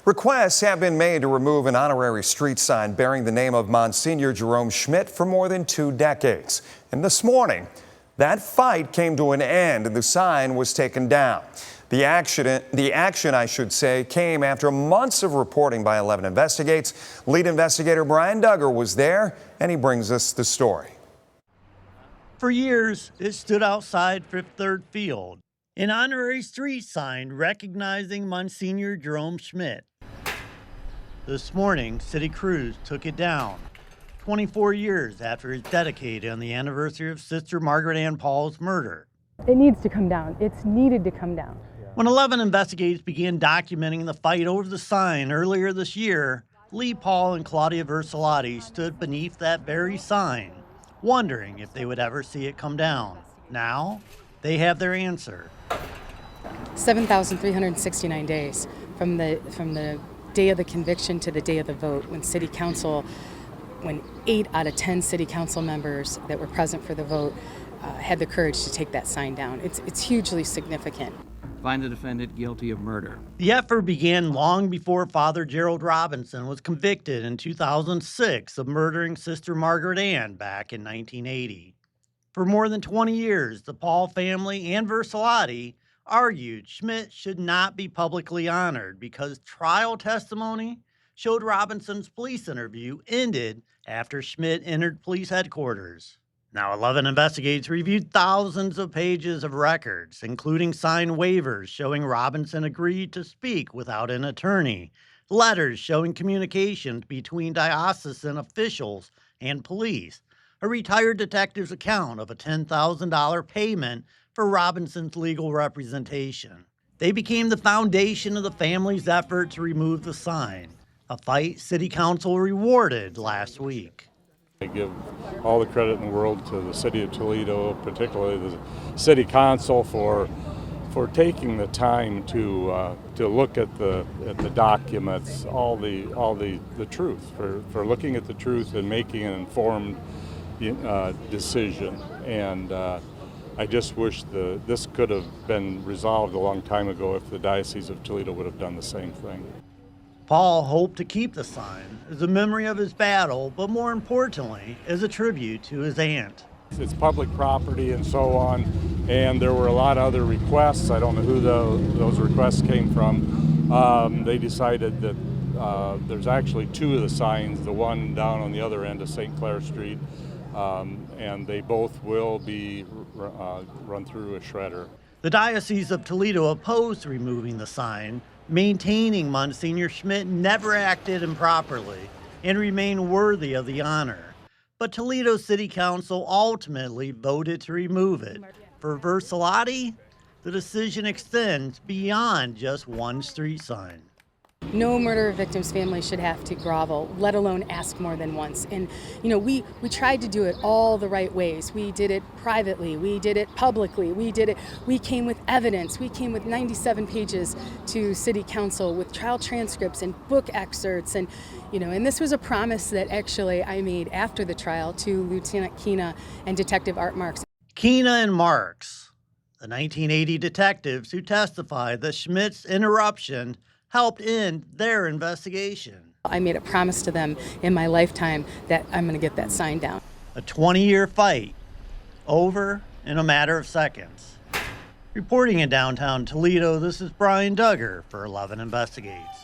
Requests have been made to remove an honorary street sign bearing the name of Msgr Jerome Schmit for more than 2 decades. And this morning, that fight came to an end and the sign was taken down. The action, I should say, came after months of reporting by 11 Investigates. Lead investigator Brian Duggar was there, and he brings us the story. For years, it stood outside Fifth Third Field, an honorary street sign recognizing Msgr Jerome Schmit. This morning, city crews took it down, 24 years after it's dedicated on the anniversary of Sister Margaret Ann Paul's murder. It needs to come down. It's needed to come down. When 11 Investigates began documenting the fight over the sign earlier this year, Lee Paul and Claudia Versalati stood beneath that very sign, wondering if they would ever see it come down. Now, they have their answer. 7,369 days from the day of the conviction to the day of the vote, when 8 out of 10 city council members that were present for the vote had the courage to take that sign down. It's hugely significant. Find the defendant guilty of murder. The effort began long before Father Gerald Robinson was convicted in 2006 of murdering Sister Margaret Ann back in 1980. For more than 20 years, the Paul family and Versalati argued Schmit should not be publicly honored because trial testimony showed Robinson's police interview ended after Schmit entered police headquarters. Now, 11 Investigates reviewed thousands of pages of records, including signed waivers showing Robinson agreed to speak without an attorney, letters showing communications between diocesan officials and police, a retired detective's account of a $10,000 payment for Robinson's legal representation. They became the foundation of the family's effort to remove the sign, a fight City Council rewarded last week. I give all the credit in the world to the City of Toledo, particularly the City Council, for taking the time to look at the documents, all the truth, for looking at the truth and making an informed decision. And I just wish this could have been resolved a long time ago if the Diocese of Toledo would have done the same thing. Paul hoped to keep the sign as a memory of his battle, but more importantly, as a tribute to his aunt. It's public property and so on, and there were a lot of other requests. I don't know who those requests came from. They decided that there's actually 2 of the signs, the one down on the other end of St. Clair Street, and they both will be run through a shredder. The Diocese of Toledo opposed removing the sign, maintaining Msgr Schmit never acted improperly and remained worthy of the honor. But Toledo City Council ultimately voted to remove it. For Versalati, the decision extends beyond just one street sign. No murder victim's family should have to grovel, let alone ask more than once. And, we tried to do it all the right ways. We did it privately. We did it publicly. We came with evidence. We came with 97 pages to City Council with trial transcripts and book excerpts. And, and this was a promise that actually I made after the trial to Lieutenant Keena and Detective Art Marks. Keena and Marks, the 1980 detectives who testified that Schmidt's interruption helped end their investigation. I made a promise to them in my lifetime that I'm going to get that sign down. A 20-year fight, over in a matter of seconds. Reporting in downtown Toledo, this is Brian Duggar for 11 Investigates.